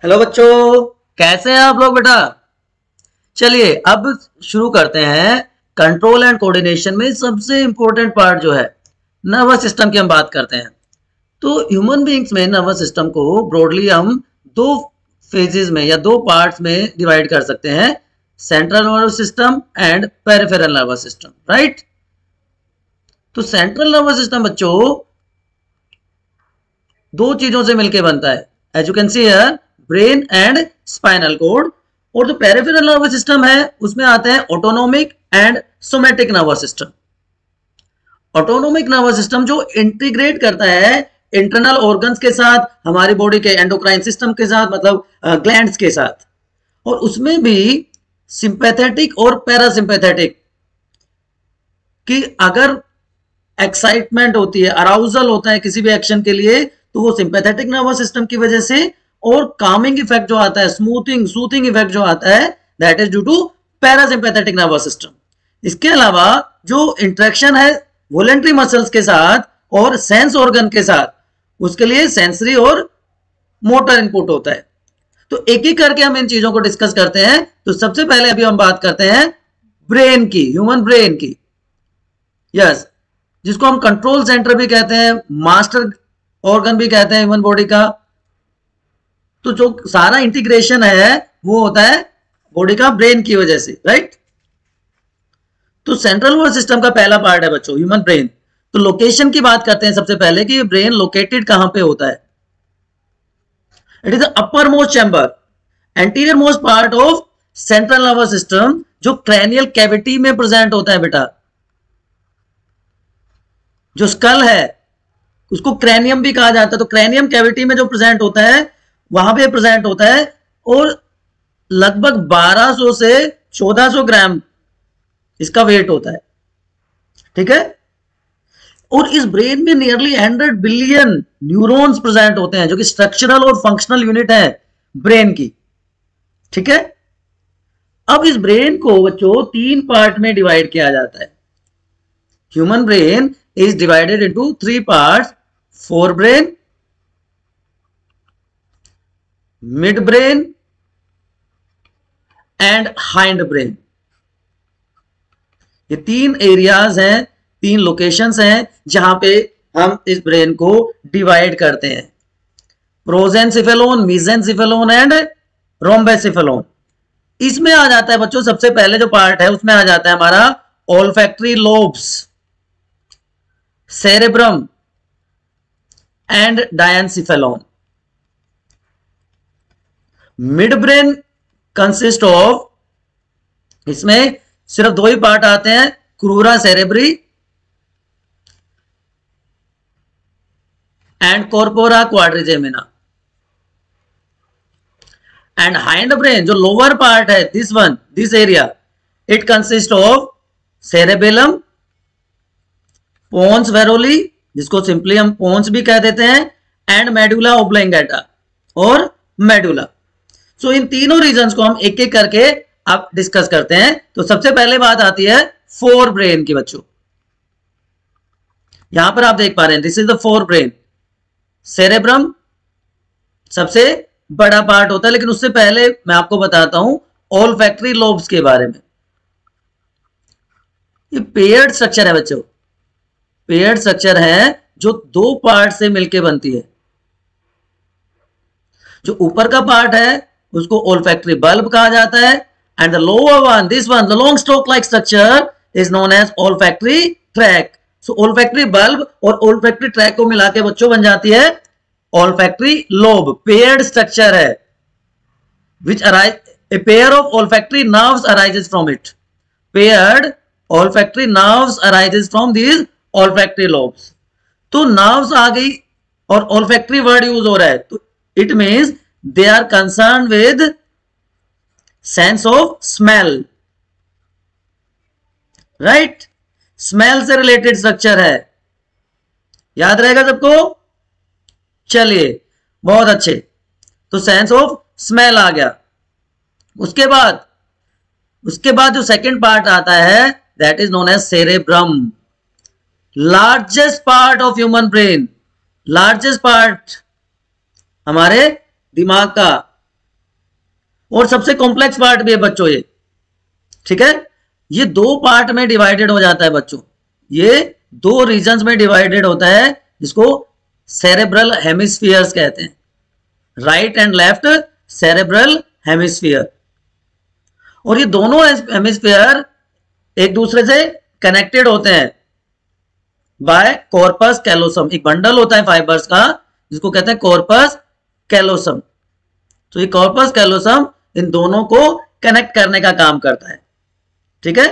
Hello बच्चों, कैसे हैं आप लोग बेटा। चलिए अब शुरू करते हैं। कंट्रोल एंड कोऑर्डिनेशन में सबसे इंपॉर्टेंट पार्ट जो है नर्वस सिस्टम की हम बात करते हैं। तो ह्यूमन बीइंग्स में नर्वस सिस्टम को ब्रॉडली हम दो फेजेस में या दो पार्ट्स में डिवाइड कर सकते हैं, central nervous system and peripheral nervous system, right. तो सेंट्रल नर्वस सिस्टम बच्चों दो चीजों से मिलकर बनता है, as you can see here, brain and spinal cord. और जो पेरिफेरल नर्वस सिस्टम है उसमें आते हैं autonomic and somatic nervous system. Autonomic nervous system जो इंटीग्रेट करता है इंटरनल ऑर्गन्स के साथ, हमारी बॉडी के एंडोक्राइन सिस्टम के साथ, मतलब ग्लैंड्स के साथ। और उसमें भी सिंपैथेटिक और पैरासिम्पैथेटिक कि अगर एक्साइटमेंट होती है, अराउजल होता है किसी भी एक्शन के लिए, तो वो सिंपैथेटिक नर्वस सिस्टम की वजह से, और कामिंग इफेक्ट जो आता है, स्मूथिंग सूथिंग इफेक्ट जो आता है, that is due to parasympathetic nervous system. इसके अलावा जो इंटरेक्शन है वॉलेंटरी मसल्स के साथ और सेंस ऑर्गन के साथ, उसके लिए सेंसरी और मोटर इनपुट होता है। तो एक एक करके हम इन चीजों को डिस्कस करते हैं। तो सबसे पहले अभी हम बात करते हैं ब्रेन की, ह्यूमन ब्रेन की। यस, जिसको हम कंट्रोल सेंटर भी कहते हैं, मास्टर ऑर्गन भी कहते हैं ह्यूमन बॉडी का। तो जो सारा इंटीग्रेशन है वो होता है बॉडी का ब्रेन की वजह से, राइट। तो सेंट्रल नर्वस सिस्टम का पहला पार्ट है बच्चों ह्यूमन ब्रेन। तो लोकेशन की बात करते हैं सबसे पहले कि ब्रेन लोकेटेड कहां पे होता है। It is the upper most chamber, anterior most part of central nervous system, जो क्रैनियल कैविटी में प्रेजेंट होता है बेटा। जो स्कल है उसको क्रैनियम भी कहा जाता है। तो क्रैनियम कैविटी में जो प्रेजेंट होता है वहां पे प्रेजेंट होता है, और लगभग 1200 से 1400 ग्राम इसका वेट होता है, ठीक है। और इस ब्रेन में नियरली 100 बिलियन न्यूरॉन्स प्रेजेंट होते हैं, जो कि स्ट्रक्चरल और फंक्शनल यूनिट है ब्रेन की, ठीक है। अब इस ब्रेन को बच्चों 3 पार्ट में डिवाइड किया जाता है। Human brain is divided into 3 parts, forebrain, mid brain and hind brain. ये 3 एरियाज हैं, 3 लोकेशंस हैं जहां पे हम इस ब्रेन को डिवाइड करते हैं, प्रोजेंसिफेलोन, मीजेंसिफेलोन एंड रोम्बेसिफेलोन। इसमें आ जाता है बच्चों सबसे पहले जो पार्ट है उसमें आ जाता है हमारा olfactory lobes, cerebrum and diencephalon. Mid brain consist of, इसमें सिर्फ 2 ही पार्ट आते हैं, crura cerebri and corpora quadrigemina. And hind brain जो लोअर पार्ट है, this area, it consist of cerebellum, pons varolii, जिसको सिंपली हम पोन्स भी कह देते हैं, एंड मेडुला ओब्लांगेटा और मेडुला। सो इन तीनों रीजन्स को हम एक एक करके अब डिस्कस करते हैं। तो सबसे पहले बात आती है फोर ब्रेन की बच्चों। यहां पर आप देख पा रहे हैं, this is the fore brain. Cerebrum सबसे बड़ा पार्ट होता है, लेकिन उससे पहले मैं आपको बताता हूं ऑल्फैक्टरी लोब्स के बारे में। ये पेयर्ड स्ट्रक्चर है बच्चों, पेयर्ड स्ट्रक्चर है जो 2 पार्ट से मिलकर बनती है। जो ऊपर का पार्ट है उसको ऑल्फैक्टरी बल्ब कहा जाता है, and the lower one, this one, the long stalk like structure is known as olfactory tract. So olfactory bulb और ऑल्फैक्टरी ट्रैक को मिला के बच्चों बन जाती है ऑल्फैक्टरी लोब। पेयर्ड स्ट्रक्चर है, विच arise, a pair of olfactory nerves arises from it. Paired olfactory nerves arises from these olfactory lobes. तो नर्व्स आ गई और ऑल्फैक्टरी वर्ड यूज हो रहा है, तो it means they are concerned with sense of smell, right? Smell से related structure है, याद रहेगा सबको। चलिए बहुत अच्छे, तो सेंस ऑफ स्मेल आ गया। उसके बाद जो सेकंड पार्ट आता है that is known as cerebrum, largest part of human brain, largest part हमारे दिमाग का, और सबसे कॉम्प्लेक्स पार्ट भी है बच्चों ये, ठीक है। ये दो पार्ट में डिवाइडेड हो जाता है बच्चों, ये दो रीजन्स में डिवाइडेड होता है, जिसको सेरेब्रल हेमिस्फीयर्स कहते हैं, right and left cerebral hemisphere. और ये दोनों हेमिस्फीयर एक दूसरे से कनेक्टेड होते हैं बाय कॉर्पस कैलोसम। एक बंडल होता है फाइबर्स का जिसको कहते हैं कॉर्पस कैलोसम। तो ये कॉर्पस कैलोसम इन दोनों को कनेक्ट करने का काम करता है, ठीक है।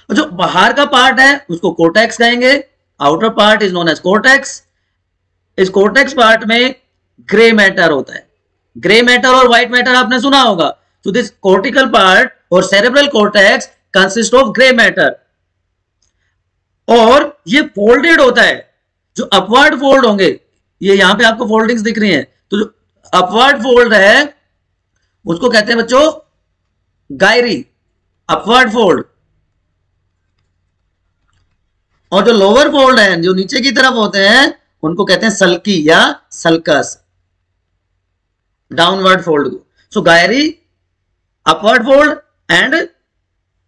और जो बाहर का पार्ट है उसको कोर्टेक्स कहेंगे, outer part is known as cortex. इस कोर्टेक्स पार्ट में ग्रे मैटर होता है, ग्रे मैटर और व्हाइट मैटर आपने सुना होगा। तो दिस कोर्टिकल पार्ट और cerebral cortex consist of grey matter, और ये फोल्डेड होता है। जो अपवर्ड फोल्ड होंगे, ये यहां पे आपको फोल्डिंग्स दिख रही हैं, तो जो अपवर्ड फोल्ड है उसको कहते हैं बच्चों गायरी, अपवर्ड फोल्ड। और जो लोअर फोल्ड है, जो नीचे की तरफ होते हैं, उनको कहते हैं सल्की या सल्कस, डाउनवर्ड फोल्ड को। So gyri upward fold and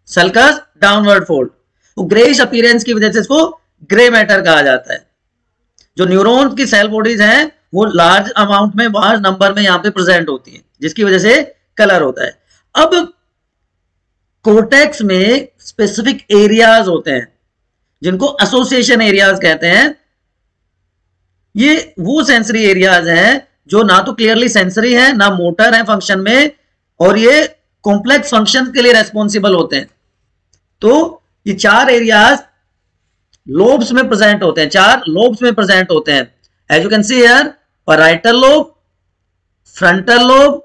sulcus downward fold. Greyish appearance की वजह से इसको ग्रे मैटर कहा जाता है। जो न्यूरॉन्स की सेल बॉडीज हैं वो लार्ज अमाउंट में, लार्ज नंबर में यहां पे प्रेजेंट होती हैं, जिसकी वजह से कलर होता है। अब कोर्टेक्स में स्पेसिफिक एरियाज होते हैं जिनको एसोसिएशन एरियाज कहते हैं। ये वो सेंसरी एरियाज हैं जो ना तो क्लियरली सेंसरी है, ना मोटर है फंक्शन में, और ये कॉम्प्लेक्स फंक्शन के लिए रेस्पॉन्सिबल होते हैं। तो ये चार एरियाज लोब्स में प्रेजेंट होते हैं, चार लोब्स में प्रेजेंट होते हैं। As you can see here, parietal lobe, frontal lobe,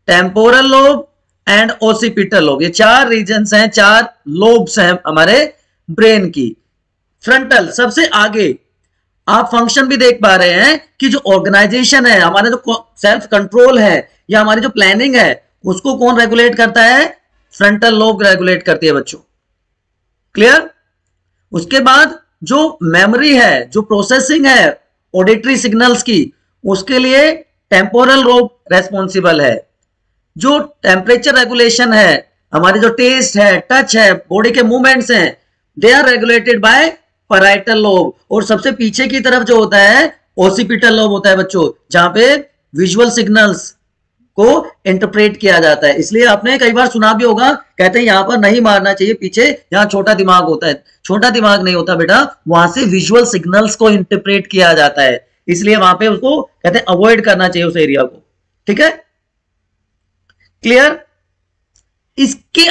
temporal lobe and occipital lobe. ये चार रीजन्स हैं, चार लोब्स हैं हमारे ब्रेन की। फ्रंटल सबसे आगे, आप फंक्शन भी देख पा रहे हैं कि जो ऑर्गेनाइजेशन है, हमारे जो सेल्फ कंट्रोल है या हमारी जो प्लानिंग है, उसको कौन रेगुलेट करता है? फ्रंटल लोब रेगुलेट करती है बच्चों, क्लियर। उसके बाद जो मेमोरी है, जो प्रोसेसिंग है ऑडिटरी सिग्नल्स की, उसके लिए टेम्पोरल लोब रेस्पॉन्सिबल है। जो टेम्परेचर रेगुलेशन है, हमारे जो टेस्ट है, टच है, बॉडी के मूवमेंट्स हैं, they are regulated by parietal lobe. और सबसे पीछे की तरफ जो होता है ओसिपिटल लोब होता है बच्चों, जहां पे विजुअल सिग्नल्स को इंटरप्रेट किया जाता है। इसलिए आपने कई बार सुना भी होगा, कहते हैं यहां पर नहीं मारना चाहिए पीछे, यहां छोटा दिमाग होता है। छोटा दिमाग नहीं होता बेटा, वहां से विजुअल सिग्नल्स को इंटरप्रेट किया जाता है, इसलिए वहां पे उसको कहते हैं अवॉइड करना चाहिए उस एरिया को, ठीक है, क्लियर। इसके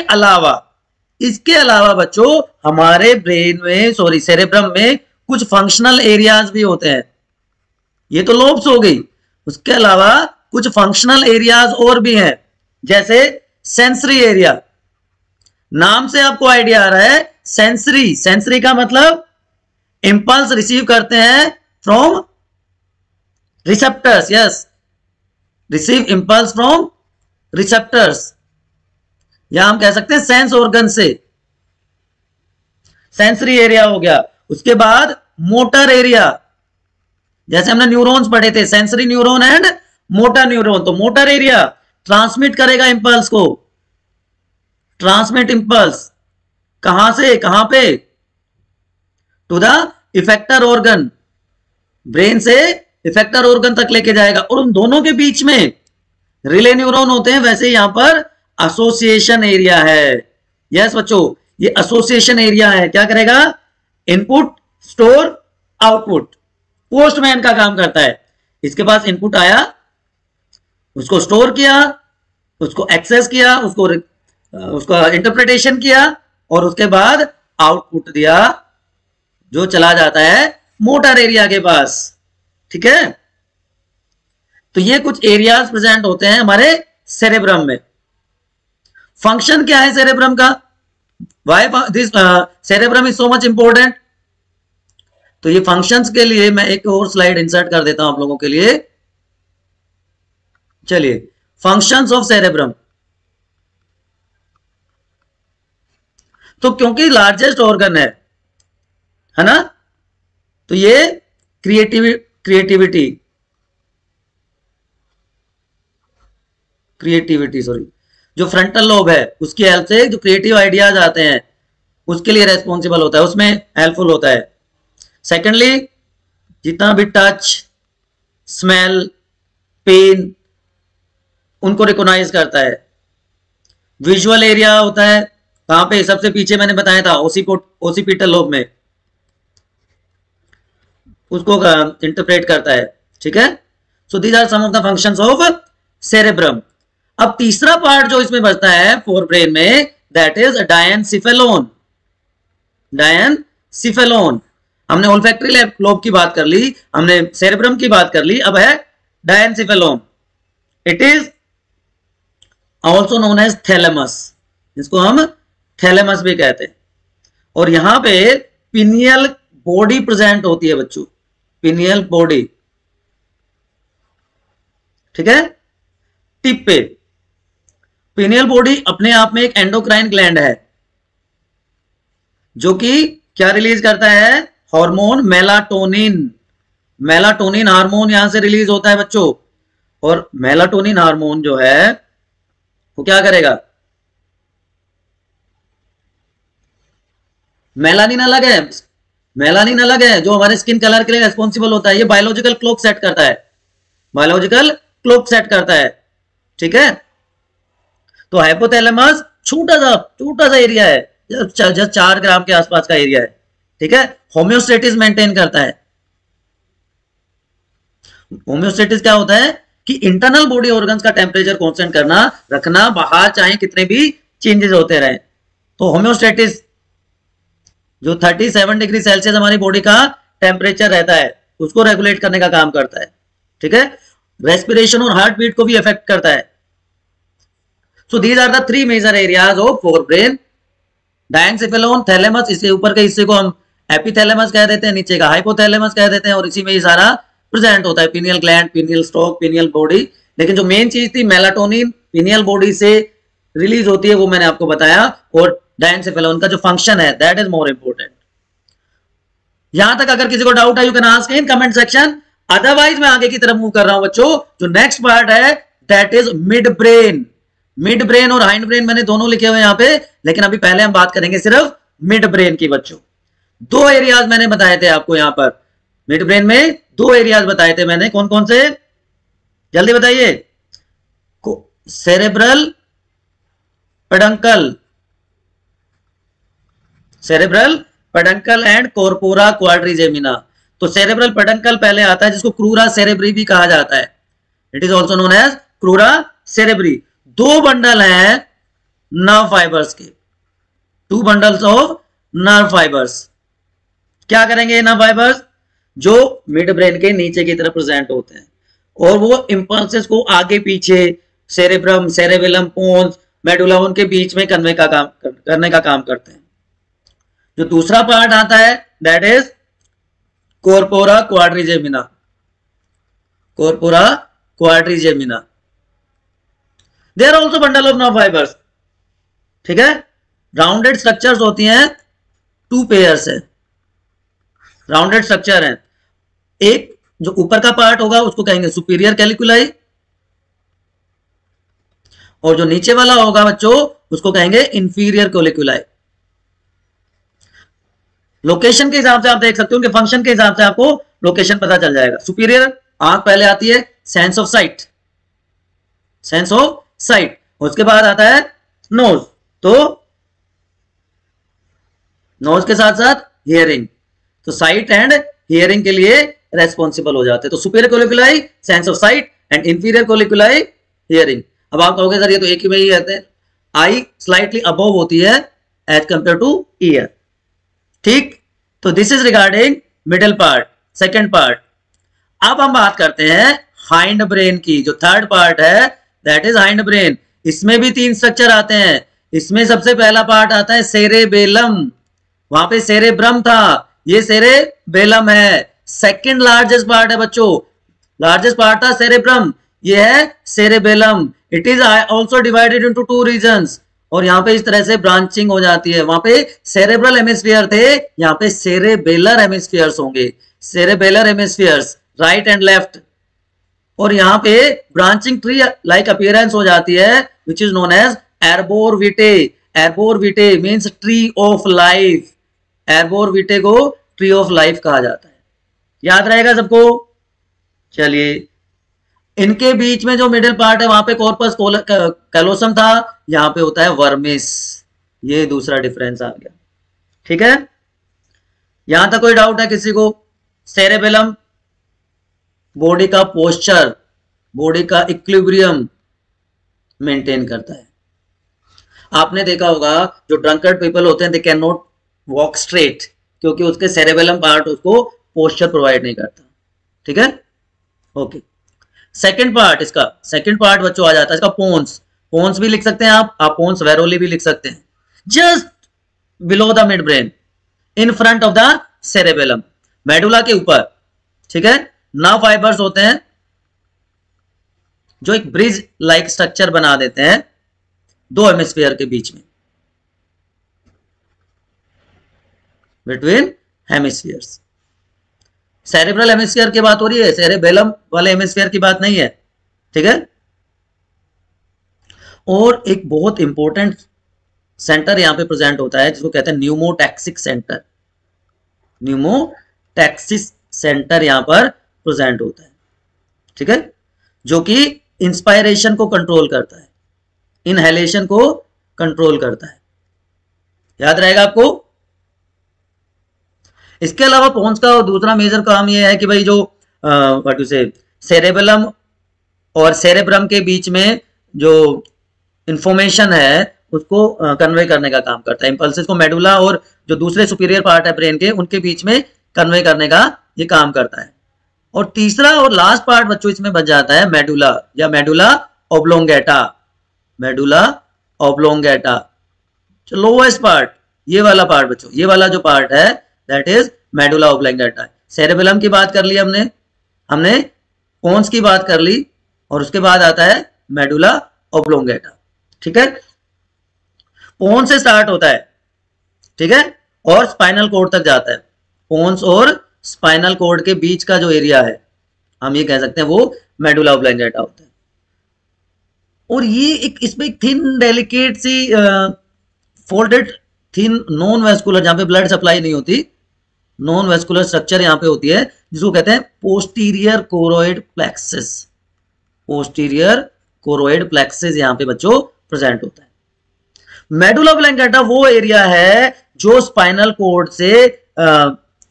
अलावा बच्चों हमारे ब्रेन में, सॉरी सेरेब्रम में कुछ फंक्शनल एरियाज भी होते हैं। ये तो लोब्स हो गई, उसके अलावा कुछ फंक्शनल एरियाज और भी हैं, जैसे सेंसरी एरिया। नाम से आपको आइडिया आ रहा है, सेंसरी, सेंसरी का मतलब इंपल्स रिसीव करते हैं from receptors, yes, receive impulse from receptors, या हम कह सकते हैं सेंस ऑर्गन से। सेंसरी एरिया हो गया। उसके बाद मोटर एरिया, जैसे हमने न्यूरॉन्स पढ़े थे, sensory neuron and motor neuron. तो मोटर एरिया ट्रांसमिट करेगा इंपल्स को, ट्रांसमिट इंपल्स कहां से कहां पे? To the effector organ, brain से इफेक्टर ऑर्गन तक लेके जाएगा। और उन दोनों के बीच में रिले न्यूरॉन होते हैं। वैसे यहां पर एसोसिएशन एरिया है, यस बच्चों, ये एसोसिएशन एरिया है। क्या करेगा? इनपुट, स्टोर, आउटपुट, पोस्टमैन का काम करता है। इसके पास इनपुट आया, उसको स्टोर किया, उसको एक्सेस किया, उसका इंटरप्रिटेशन किया, और उसके बाद आउटपुट दिया, जो चला जाता है मोटर एरिया के पास, ठीक है। तो ये कुछ एरियाज प्रेजेंट होते हैं हमारे सेरेब्रम में। फंक्शन क्या है सेरेब्रम का? Why this cerebrum is so much important? तो ये फंक्शंस के लिए मैं एक और स्लाइड इंसर्ट कर देता हूं आप लोगों के लिए। चलिए, फंक्शंस ऑफ सेरेब्रम। तो क्योंकि लार्जेस्ट ऑर्गन है ना, तो ये क्रिएटिविटी, क्रिएटिविटी सॉरी, जो फ्रंटल लोब है उसकी हेल्प से जो क्रिएटिव आइडियाज आते हैं उसके लिए रेस्पॉन्सिबल होता है, उसमें हेल्पफुल होता है। सेकेंडली, जितना भी टच, स्मेल, पेन, उनको रिकॉग्नाइज करता है। विजुअल एरिया होता है कहां पे, सबसे पीछे मैंने बताया था ओसिपिटल लोब में, उसको इंटरप्रेट करता है। ठीक है, so these are some of the functions of cerebrum. अब तीसरा पार्ट जो इसमें बचता है फोर ब्रेन में, दैट इज डायनसिफेलोन। डायनसिफेलोन, हमने ओल्फैक्टरी लोब की बात कर ली, हमने सेरेब्रम की बात कर ली, अब है diencephalon. It is also known as thalamus, जिसको हम थैलेमस भी कहते हैं। और यहां पे पिनियल बॉडी प्रेजेंट होती है बच्चों, पिनियल बॉडी। ठीक है, टिप पे पिनियल बॉडी अपने आप में एक एंडोक्राइन ग्लैंड है जो कि क्या रिलीज करता है, हार्मोन मेलाटोनिन। मेलाटोनिन हार्मोन यहां से रिलीज होता है बच्चों, और मेलाटोनिन हार्मोन जो है वो क्या करेगा, मेलानिन अलग है, मेलानिन अलग है जो हमारे स्किन कलर के लिए रेस्पॉन्सिबल होता है, ये बायोलॉजिकल क्लॉक सेट करता है, बायोलॉजिकल क्लॉक सेट करता है। ठीक है, तो हाइपोथैलेमस छोटा सा एरिया है, जस्ट 4 ग्राम के आसपास का एरिया है। ठीक है, होम्योस्टेटिस मेंटेन करता है। होम्योस्टेटिस क्या होता है कि इंटरनल बॉडी ऑर्गन्स का टेम्परेचर कांस्टेंट करना, रखना, बाहर चाहे कितने भी चेंजेस होते रहे। तो होम्योस्टेटिस जो 37 डिग्री सेल्सियस हमारी बॉडी का टेम्परेचर रहता है उसको रेगुलेट करने का काम करता है। ठीक है, रेस्पिरेशन और हार्ट बीट को भी इफेक्ट करता है। So these are the 3 major areas of fore brain, diencephalon, thalamus, इससे ऊपर के हिस्से को हम एपिथैलेमस कह देते हैं, नीचे का हाइपोथैलेमस कह देते हैं, और इसी में ही सारा प्रेजेंट होता है, pineal gland, pineal stock, pineal body. लेकिन जो मेन चीज थी मेलाटोनिन पिनियल बॉडी से रिलीज होती है वो मैंने आपको बताया, और डायनसिफेलोन का जो फंक्शन है दैट इज मोर इंपोर्टेंट। यहां तक अगर किसी को डाउट है you can ask in comment section, otherwise मैं आगे की तरफ मूव कर रहा हूं बच्चों। जो नेक्स्ट पार्ट है that is mid brain. Mid brain और हाइंड ब्रेन मैंने दोनों लिखे हुए यहां पे, लेकिन अभी पहले हम बात करेंगे सिर्फ मिड ब्रेन की बच्चों। 2 एरियाज मैंने बताए थे आपको यहां पर, मिड ब्रेन में 2 एरियाज बताए थे मैंने, कौन कौन से, जल्दी बताइए। Cerebral peduncle, cerebral peduncle and corpora quadrigemina. तो सेरेब्रल पेडंकल पहले आता है जिसको क्रूरा सेरेब्री भी कहा जाता है, it is also known as crura cerebri. 2 bundle हैं नर्व फाइबर्स के, 2 बंडल्स ऑफ नर्व फाइबर्स। क्या करेंगे नर्व फाइबर्स, जो मिड ब्रेन के नीचे की तरफ प्रेजेंट होते हैं, और वो इंपल्सेस को आगे पीछे सेरेब्रम, सेरेबेलम, पोन्स, मेडुला उनके बीच में करने का काम करते हैं। जो दूसरा पार्ट आता है that is corpora quadrigemina, corpora quadrigemina, they are also bundle of nerve fibres. ठीक है, राउंडेड स्ट्रक्चर्स होती हैं, 2 पेयर्स है, राउंडेड स्ट्रक्चर है। एक जो ऊपर का पार्ट होगा उसको कहेंगे सुपीरियर कैलिकुलाई, और जो नीचे वाला होगा बच्चों उसको कहेंगे इंफीरियर कैलिकुलाई। लोकेशन के हिसाब से आप देख सकते हो, उनके फंक्शन के हिसाब से आपको लोकेशन पता चल जाएगा। सुपीरियर आंख पहले आती है, sense of site, sense of site, उसके बाद आता है नोज, तो नोज के साथ साथ हियरिंग, तो साइट एंड हियरिंग के लिए रेस्पॉन्सिबल हो जाते हैं। तो superior colliculi sense of sight and inferior colliculi hearing. अब आप कहोगे सर ये तो एक ही में ही रहते हैं, आई स्लाइटली अबव होती है एज कंपेयर टू ईयर। ठीक, तो this is regarding middle part. Second part, अब हम बात करते हैं हाइंड ब्रेन की, जो थर्ड पार्ट है दैट इज हाइंड ब्रेन। इसमें भी 3 स्ट्रक्चर आते हैं। इसमें सबसे पहला पार्ट आता है सेरेबेलम, वहां पे सेरेब्रम था, ये सेरेबेलम है। सेकंड लार्जेस्ट पार्ट है बच्चों, लार्जेस्ट पार्ट था सेरेब्रम, ये है cerebellum. It is also divided into 2 regions, और यहाँ पे इस तरह से ब्रांचिंग हो जाती है। वहां पे सेरेब्रल हेमिस्फीयर थे, यहाँ पे सेरेबेलर हेमिस्फीयर्स होंगे, cerebellar hemispheres right and left. और यहाँ पे ब्रांचिंग ट्री लाइक अपीयरेंस हो जाती है which is known as arbor vitae. Arbor vitae means tree of life. Arbor vitae को ट्री ऑफ लाइफ कहा जाता है। याद रहेगा सबको। चलिए, इनके बीच में जो मिडिल पार्ट है वहां पे कॉर्पस कैलोसम था, यहां पे होता है वर्मिस। ये दूसरा डिफरेंस आ गया। ठीक है, यहां तक कोई डाउट है किसी को? सेरेबेलम बॉडी का पोस्चर, बॉडी का इक्विलिब्रियम मेंटेन करता है। आपने देखा होगा जो ड्रंकर्ड पीपल होते हैं they can not walk straight, क्योंकि उसके सेरेबेलम पार्ट उसको पोस्चर प्रोवाइड नहीं करता। ठीक है, ओके। सेकंड पार्ट, इसका सेकंड पार्ट बच्चों आ जाता है इसका पोन्स। पोन्स भी लिख सकते हैं आप पोन्स वेरोली भी लिख सकते हैं। Just below the mid brain, in front of the cerebellum, medulla के ऊपर। ठीक है, नर्व फाइबर्स होते हैं जो एक ब्रिज लाइक स्ट्रक्चर बना देते हैं दो हेमिस्फीयर के बीच में, बिटवीन हेमिस्फीयर्स। सेरेब्रल हेमिस्फीयर की बात हो रही है, सेरेबेलम वाले हेमिस्फीयर की बात नहीं है। ठीक है, और एक बहुत इंपॉर्टेंट सेंटर यहां पे प्रेजेंट होता है जिसको कहते हैं न्यूमोटैक्सिक सेंटर। न्यूमोटैक्सिस सेंटर यहां पर प्रेजेंट होता है। ठीक है, जो कि इंस्पायरेशन को कंट्रोल करता है, इनहेलेशन को कंट्रोल करता है। याद रहेगा आपको। इसके अलावा पोन्स का दूसरा मेजर काम यह है कि भाई जो व्हाट यू से सेरेबेलम और सेरेब्रम के बीच में जो इंफॉर्मेशन है उसको कन्वे करने का काम करता है। इंपल्सेस को मेडुला और जो दूसरे सुपीरियर पार्ट है ब्रेन के उनके बीच में कन्वे करने का ये काम करता है। और तीसरा और लास्ट पार्ट बच्चों इसमें बच जाता है मेडुला या medulla oblongata. Medulla oblongata lowest part, ये वाला पार्ट बच्चों, ये वाला जो पार्ट है that is medulla oblongata. Cerebellum की बात कर ली हमने पोन्स की बात कर ली, और उसके बाद आता है मेडुला ऑब्लोंगेटा। ठीक है, पोन्स से स्टार्ट होता है। ठीक है, और स्पाइनल कोड तक जाता है। पोन्स और स्पाइनल कोड के बीच का जो एरिया है हम ये कह सकते हैं वो मेडुला ऑब्लोंगेटा होता है। और ये एक इसमें थिन डेलिकेट सी फोल्डेड थिन नॉन वेस्कुलर, जहां पे ब्लड सप्लाई नहीं होती, नॉन वेस्कुलर स्ट्रक्चर यहां पे होती है जिसको कहते हैं posterior choroid plexus. Posterior choroid plexus यहां पे बच्चों प्रेजेंट होता है। मेडुला ऑब्लोंगेटा वो एरिया है जो स्पाइनल कोड से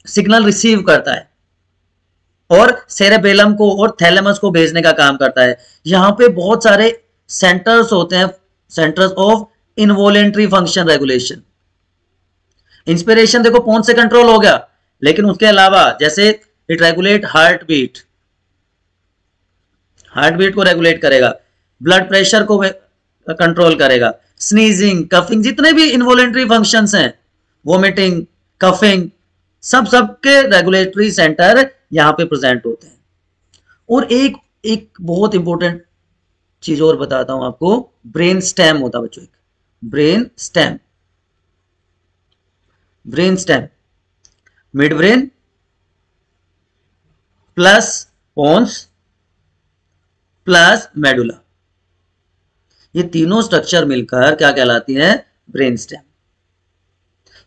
सिग्नल रिसीव करता है और सेरेबेलम को और थैलेमस को भेजने का काम करता है। यहां पे बहुत सारे सेंटर्स होते हैं, centres of involuntary function regulation. Inspiration देखो पोन्स से कंट्रोल हो गया, लेकिन उसके अलावा जैसे it regulate heartbeat, heartbeat को रेगुलेट करेगा, ब्लड प्रेशर को कंट्रोल करेगा, स्नीजिंग, कफिंग, जितने भी इनवॉलेंट्री फंक्शंस हैं, वोमिटिंग, कफिंग, सबके रेगुलेटरी सेंटर यहां पे प्रेजेंट होते हैं। और एक बहुत इंपॉर्टेंट चीज और बताता हूं आपको, ब्रेन स्टेम होता है बच्चों, एक brain stem. Brain stem midbrain plus pons plus medulla, ये तीनों स्ट्रक्चर मिलकर क्या कहलाती है? Brain stem.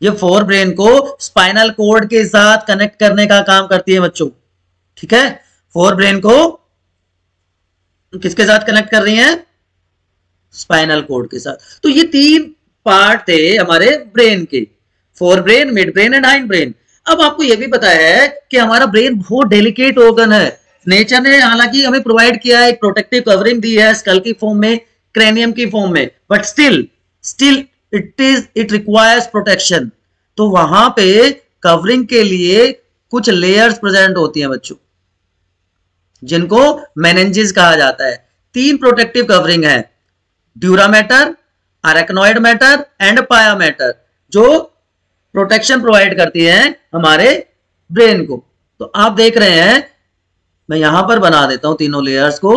ये फोर ब्रेन को स्पाइनल कोड के साथ कनेक्ट करने का काम करती है बच्चों। ठीक है, फोर ब्रेन को किसके साथ कनेक्ट कर रही हैं? स्पाइनल कोड के साथ। तो ये तीन पार्ट थे हमारे ब्रेन के, fore brain, mid brain and hind brain. अब आपको यह भी पता है कि हमारा ब्रेन बहुत डेलिकेट ऑर्गन है। नेचर ने हालांकि हमें प्रोवाइड किया है, एक प्रोटेक्टिव कवरिंग दी है स्कल की फॉर्म में, क्रेनियम की फॉर्म में, but still it requires protection. तो वहां पे कवरिंग के लिए कुछ लेयर्स प्रेजेंट होती हैं बच्चों, जिनको मेनिंजेस कहा जाता है। तीन प्रोटेक्टिव कवरिंग है, dura mater, arachnoid matter and पाया मैटर, जो प्रोटेक्शन प्रोवाइड करती है हमारे ब्रेन को। तो आप देख रहे हैं, मैं यहां पर बना देता हूं तीनों लेयर्स को,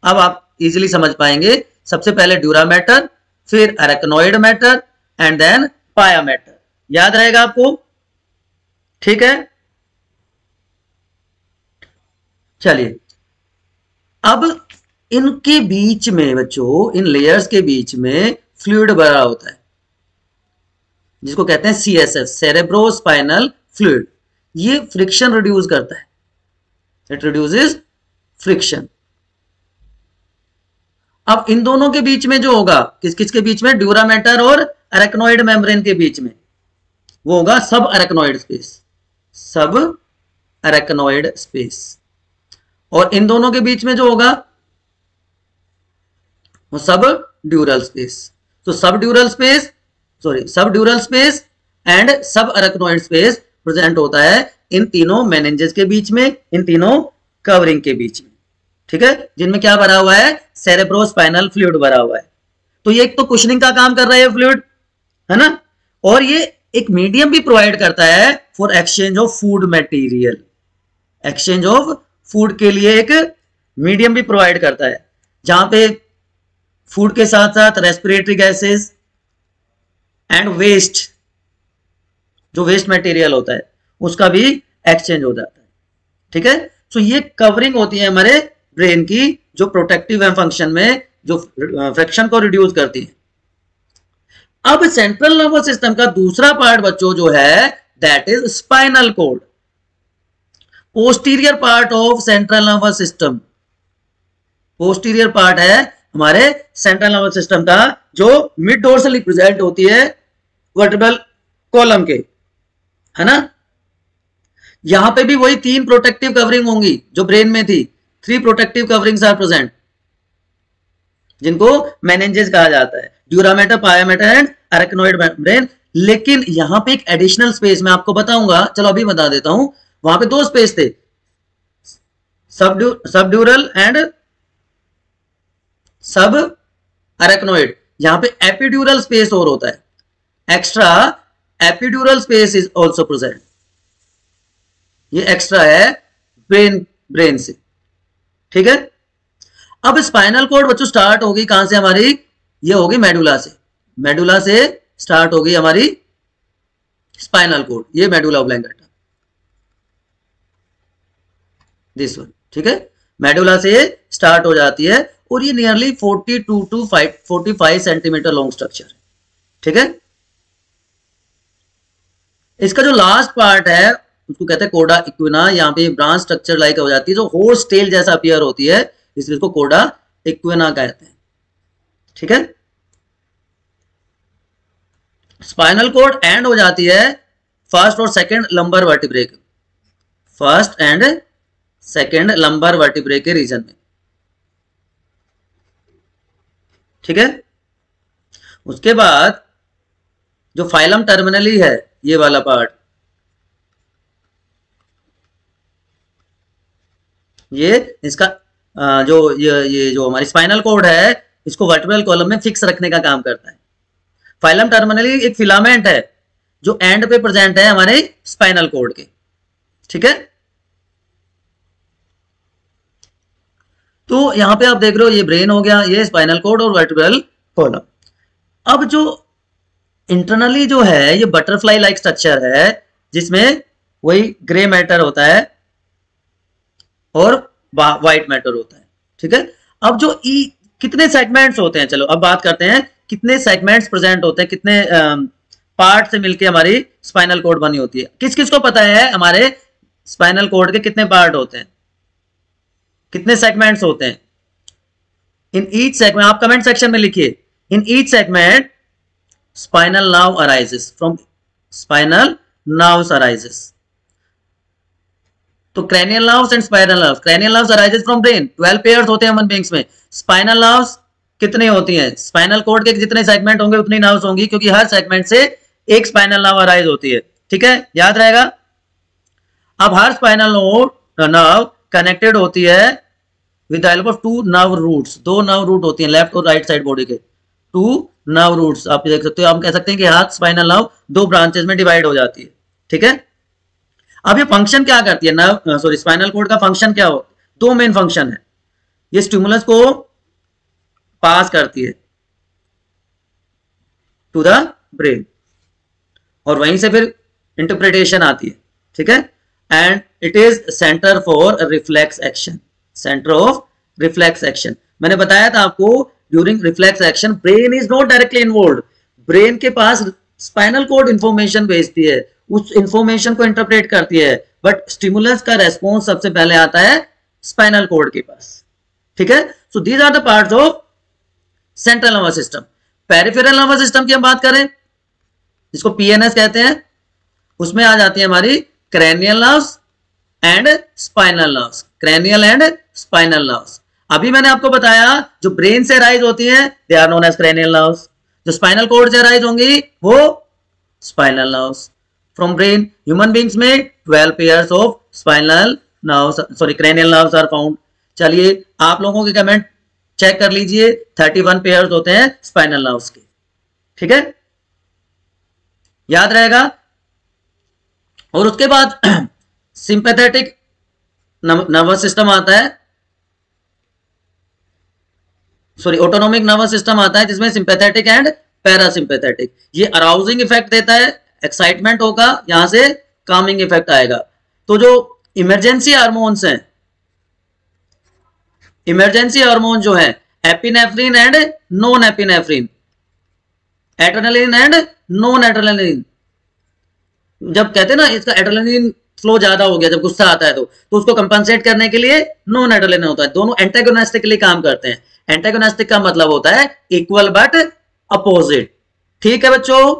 अब आप इजीली समझ पाएंगे। सबसे पहले ड्यूरा मैटर, फिर अरेक्नॉइड मैटर एंड देन पाया मैटर। याद रहेगा आपको? ठीक है, चलिए, अब इनके बीच में बच्चों, इन लेयर्स के बीच में फ्लूइड भरा होता है जिसको कहते हैं CSF, सेरेब्रोस्पाइनल फ्लूइड। ये फ्रिक्शन रिड्यूस करता है, इट रिड्यूसेस फ्रिक्शन। अब इन दोनों के बीच में जो होगा, किस किस के बीच में, ड्यूरामेटर और अरेक्नोइड मेम्ब्रेन के बीच में, वो होगा सब अरेक्नोइड स्पेस, सब अरेक्नोइड स्पेस। और इन दोनों के बीच में जो होगा वो सब ड्यूरल स्पेस। तो सब ड्यूरल स्पेस, सॉरी, सब ड्यूरल स्पेस एंड सब अरेक्नोइड स्पेस प्रेजेंट होता है इन तीनों मेनिंजेस के बीच में, इन तीनों कवरिंग के बीच में, ठीक है, जिनमें क्या भरा हुआ है, सेरेब्रोस्पाइनल फ्लूइड भरा हुआ है। तो ये एक तो कुशनिंग का काम कर रहा है फ्लूइड, है ना, और ये एक मीडियम भी प्रोवाइड करता है for exchange of food material. Exchange of food के लिए एक मीडियम भी प्रोवाइड करता है, जहां पे फूड के साथ साथ रेस्पिरेटरी गैसेस एंड वेस्ट, जो वेस्ट मटेरियल होता है, उसका भी एक्सचेंज हो जाता है, ठीक है। तो ये कवरिंग होती है हमारे ब्रेन की, जो प्रोटेक्टिव फंक्शन में जो फ्रिक्शन को रिड्यूस करती है। अब सेंट्रल नर्वस सिस्टम का दूसरा पार्ट बच्चों जो है, that is spinal cord, posterior part of central nervous system. Posterior part है हमारे सेंट्रल नर्वस सिस्टम का, जो मिड डोर्सली प्रेजेंट होती है वर्टिब्रल कॉलम के, है ना। यहां पे भी वही 3 प्रोटेक्टिव कवरिंग होंगी जो ब्रेन में थी। 3 प्रोटेक्टिव कवरिंग्स आर प्रेजेंट, जिनको मेनिंजेस कहा जाता है, dura mater, pia mater and arachnoid membrane. लेकिन यहां पे एक एडिशनल स्पेस मैं आपको बताऊंगा, चलो अभी बता देता हूं। वहां पे 2 स्पेस थे, सबड्यूरल एंड सब अरेक्नोइड। यहां पे एपिड्यूरल स्पेस और होता है, extra epidural space is also present. ये एक्स्ट्रा है ब्रेन से, ठीक है। अब स्पाइनल कॉर्ड बच्चों स्टार्ट होगी कहां से हमारी, ये होगी मेडुला से। मेडुला से स्टार्ट होगी हमारी स्पाइनल कॉर्ड, ये मेडुला ऑब्लंगेटा, दिस वन, ठीक है। मेडुला से स्टार्ट हो जाती है और ये nearly 42 to 45 centimetre long structure है, ठीक है। इसका जो लास्ट पार्ट है उसको कहते हैं कोडा इक्विना। यहाँ पे ब्रांच स्ट्रक्चर लाइक हो जाती है, जो हॉर्स टेल जैसा अपीयर होती है, इसलिए इसको कोडा इक्विना कहते हैं, ठीक है। स्पाइनल कॉर्ड एंड हो जाती है फर्स्ट और सेकंड लंबर वर्टिब्रे के, first and second lumbar vertebrae के रीजन में, ठीक है। उसके बाद जो फाइलम टर्मिनली है, ये वाला पार्ट, ये इसका जो ये जो हमारी स्पाइनल कॉर्ड है, इसको वर्टिब्रल कॉलम में फिक्स रखने का काम करता है। फाइलम टर्मिनली एक फिलामेंट है जो एंड पे प्रेजेंट है हमारे स्पाइनल कॉर्ड के, ठीक है। तो यहां पे आप देख रहे हो, ये ब्रेन हो गया, ये स्पाइनल कॉर्ड और वर्टिब्रल कॉलम। अब जो इंटरनली जो है, ये बटरफ्लाई लाइक स्ट्रक्चर है, जिसमें वही ग्रे मैटर होता है और व्हाइट मैटर होता है, ठीक है। अब जो कितने सेगमेंट्स होते हैं, चलो अब बात करते हैं कितने सेगमेंट्स प्रेजेंट होते हैं, कितने पार्ट से मिलके हमारी स्पाइनल कॉर्ड बनी होती है। किस किस को पता है हमारे स्पाइनल कॉर्ड के कितने पार्ट होते हैं, कितने सेगमेंट्स होते हैं? इन ईच सेगमेंट, आप कमेंट सेक्शन में लिखिए, in each segment spinal nerve arises from, spinal nerves arises. तो cranial nerves and spinal nerves, cranial nerves arises from brain, 12 pairs होते हैं ह्यूमन बीइंग्स में। स्पाइनल नर्व्स कितने होती हैं, स्पाइनल कॉर्ड के जितने सेगमेंट होंगे उतनी नर्व्स होंगी, क्योंकि हर सेगमेंट से एक स्पाइनल नर्व अराइज होती है, ठीक है, याद रहेगा। अब हर स्पाइनल नर्व कनेक्टेड होती है with the help of 2 nerve roots, 2 nerve root होती हैं लेफ्ट और राइट साइड बॉडी के, 2 नर्व रूट्स आप देख सकते हो। हम कह सकते हैं कि हाथ स्पाइनल नर्व 2 ब्रांचेस में डिवाइड हो जाती है, ठीक है। अब ये फंक्शन क्या करती है नर्व, सॉरी स्पाइनल कॉर्ड का फंक्शन क्या हो, 2 मेन फंक्शन है। ये स्टिमुलस को पास करती है टू द ब्रेन और वहीं से फिर इंटरप्रिटेशन आती है, ठीक है। and it is center for reflex action. Center of reflex action. मैंने बताया था आपको during reflex action brain is not directly involved. brain के पास spinal cord information भेजती है, उस information को interpret करती है, but stimulus का response सबसे पहले आता है spinal cord के पास. ठीक है? So these are the parts of central nervous system. Peripheral nervous system की हम बात करें, जिसको PNS कहते हैं, उसमें आ जाती है हमारी cranial nerves and spinal nerves. Cranial and spinal nerves. अभी मैंने आपको बताया जो ब्रेन से राइज होती हैं they are known as cranial nerves. जो स्पाइनल कोड से राइज होंगी वो spinal nerves. From brain human beings में 12 pairs of spinal nerves cranial nerves are found. चलिए आप लोगों के कमेंट चेक कर लीजिए, 31 पेयर्स होते हैं स्पाइनल नर्व्स के. ठीक है, याद रहेगा. और उसके बाद सिंपैथेटिक नर्वस सिस्टम आता है, ऑटोनोमिक नर्वस सिस्टम आता है, जिसमें सिंपैथेटिक एंड पैरासिम्पैथेटिक. ये अराउजिंग इफेक्ट देता है, एक्साइटमेंट होगा, यहां से कामिंग इफेक्ट आएगा. तो जो इमरजेंसी हार्मोन्स हैं, इमरजेंसी हार्मोन जो है epinephrine and non epinephrine, adrenaline and non adrenaline. जब कहते हैं ना इसका एड्रेनलिन फ्लो ज्यादा हो गया जब गुस्सा आता है तो उसको कंपनसेट करने के लिए नॉन एड्रेनलिन होता है. दोनों एंटागोनिस्टिकली काम करते हैं. एंटागोनिस्टिक का मतलब होता है इक्वल बट अपोजिट. ठीक है बच्चों,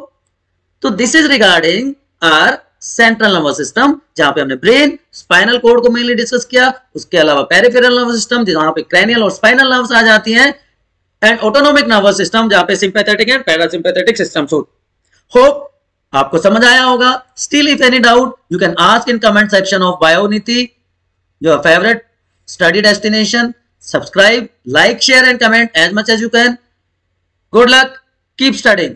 तो this is regarding our central nervous system, जहां पे हमने ब्रेन स्पाइनल कोड को मेनली डिस्कस किया. उसके अलावा पेरिफेरल नर्वस सिस्टम जहां पे क्रैनियल और स्पाइनल नर्व्स आ जाती हैं, एंड ऑटोनोमिक नर्वस सिस्टम जहां पे सिंपैथेटिक एंड पैरासिम्पैथेटिक सिस्टम्स हो. होप आपको समझ आया होगा. Still if any doubt you can ask in comment section of Bioniti, your favourite study destination. Subscribe, like, share and comment as much as you can. Good luck. Keep studying.